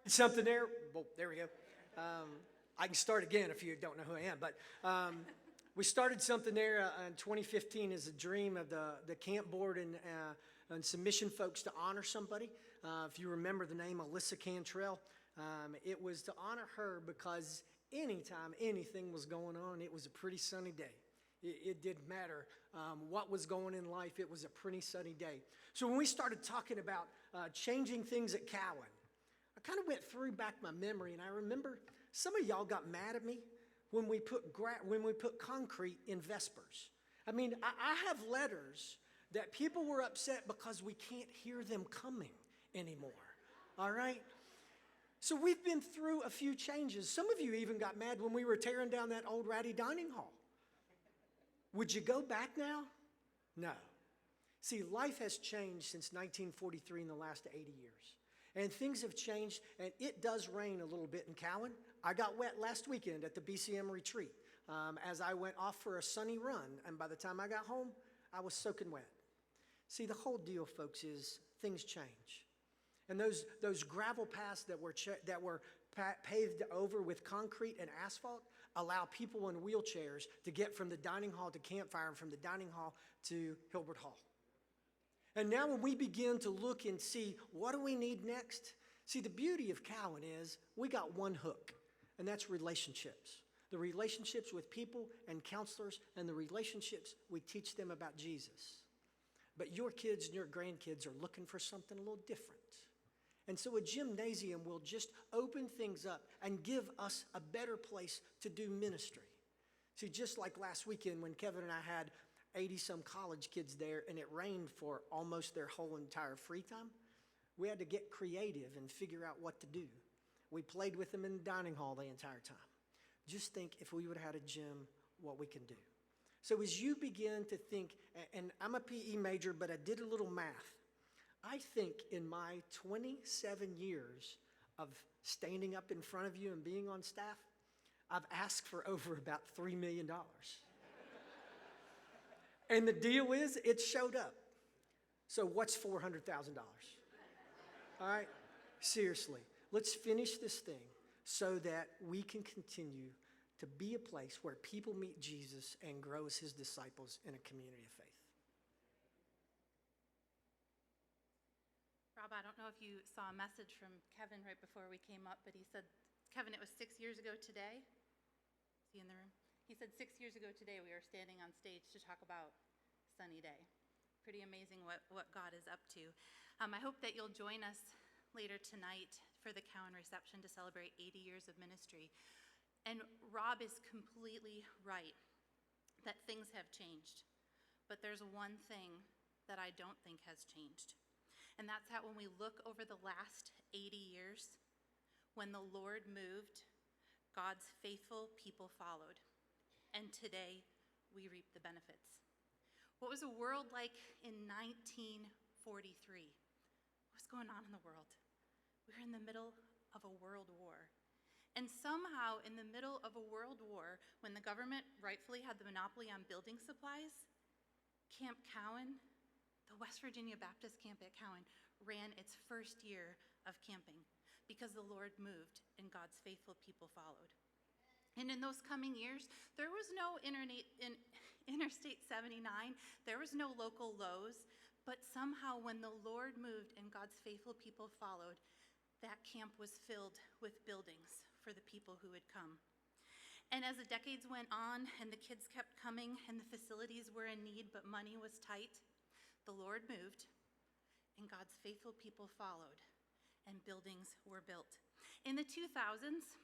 something there. Well, there we go. I can start again if you don't know who I am. But we started something there in 2015 as a dream of the camp board and some mission folks to honor somebody. If you remember the name Alyssa Cantrell, it was to honor her because anytime anything was going on, it was a pretty sunny day. It didn't matter what was going in life. It was a pretty sunny day. So when we started talking about changing things at Cowen, I kind of went through back my memory, and I remember some of y'all got mad at me when we put concrete in Vespers. I mean, I have letters that people were upset because we can't hear them coming anymore. All right? So we've been through a few changes. Some of you even got mad when we were tearing down that old ratty dining hall. Would you go back now? No. See, life has changed since 1943 in the last 80 years. And things have changed, and it does rain a little bit in Cowen. I got wet last weekend at the BCM retreat as I went off for a sunny run, and by the time I got home, I was soaking wet. See, the whole deal, folks, is things change. And those gravel paths that were paved over with concrete and asphalt allow people in wheelchairs to get from the dining hall to Campfire and from the dining hall to Hilbert Hall. And now when we begin to look and see what do we need next, see, the beauty of Cowen is we got one hook, and that's relationships. The relationships with people and counselors and the relationships we teach them about Jesus. But your kids and your grandkids are looking for something a little different. And so a gymnasium will just open things up and give us a better place to do ministry. See, just like last weekend when Kevin and I had 80-some college kids there and it rained for almost their whole entire free time, we had to get creative and figure out what to do. We played with them in the dining hall the entire time. Just think if we would have had a gym, what we can do. So as you begin to think, and I'm a PE major, but I did a little math. I think in my 27 years of standing up in front of you and being on staff, I've asked for over about $3 million. And the deal is, it showed up. So what's $400,000? All right? Seriously, let's finish this thing so that we can continue to be a place where people meet Jesus and grow as his disciples in a community of faith. Rob, I don't know if you saw a message from Kevin right before we came up, but he said, Kevin, it was 6 years ago today. Is he in the room? He said 6 years ago today we were standing on stage to talk about Sunny Day. Pretty amazing what God is up to. I hope that you'll join us later tonight for the Cowen reception to celebrate 80 years of ministry. And Rob is completely right that things have changed. But there's one thing that I don't think has changed. And that's that when we look over the last 80 years, when the Lord moved, God's faithful people followed. And today, we reap the benefits. What was the world like in 1943? What's going on in the world? We were in the middle of a world war. And somehow, in the middle of a world war, when the government rightfully had the monopoly on building supplies, Camp Cowen, the West Virginia Baptist camp at Cowen, ran its first year of camping because the Lord moved and God's faithful people followed. And in those coming years, there was no Interstate 79, there was no local Lowe's, but somehow when the Lord moved and God's faithful people followed, that camp was filled with buildings for the people who had come. And as the decades went on and the kids kept coming and the facilities were in need but money was tight, the Lord moved, and God's faithful people followed, and buildings were built. In the 2000s,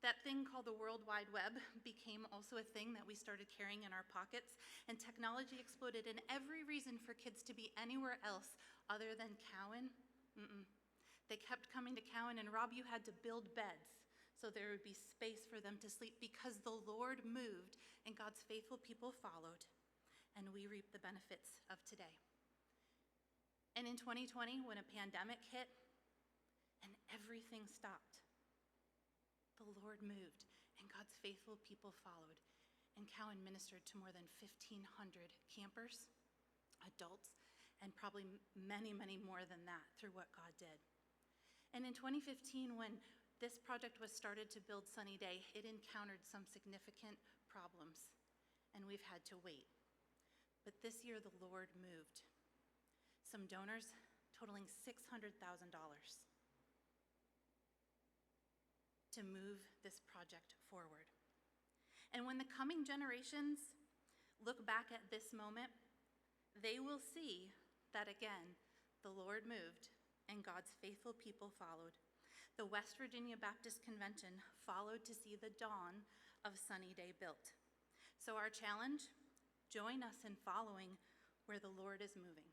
that thing called the World Wide Web became also a thing that we started carrying in our pockets, and technology exploded, and every reason for kids to be anywhere else other than Cowen, they kept coming to Cowen, and Rob, you had to build beds so there would be space for them to sleep because the Lord moved, and God's faithful people followed, and we reap the benefits of today. And in 2020, when a pandemic hit and everything stopped, the Lord moved and God's faithful people followed. And Cowen ministered to more than 1,500 campers, adults, and probably many, many more than that through what God did. And in 2015, when this project was started to build Sunny Day, it encountered some significant problems, and we've had to wait. But this year, the Lord moved. Some donors totaling $600,000 to move this project forward. And when the coming generations look back at this moment, they will see that again, the Lord moved and God's faithful people followed. The West Virginia Baptist Convention followed to see the dawn of Sunny Day built. So our challenge, join us in following where the Lord is moving.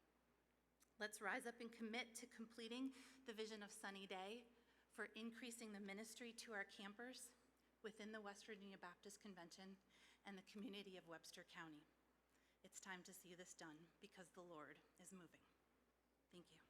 Let's rise up and commit to completing the vision of Sunny Day, for increasing the ministry to our campers within the West Virginia Baptist Convention and the community of Webster County. It's time to see this done because the Lord is moving. Thank you.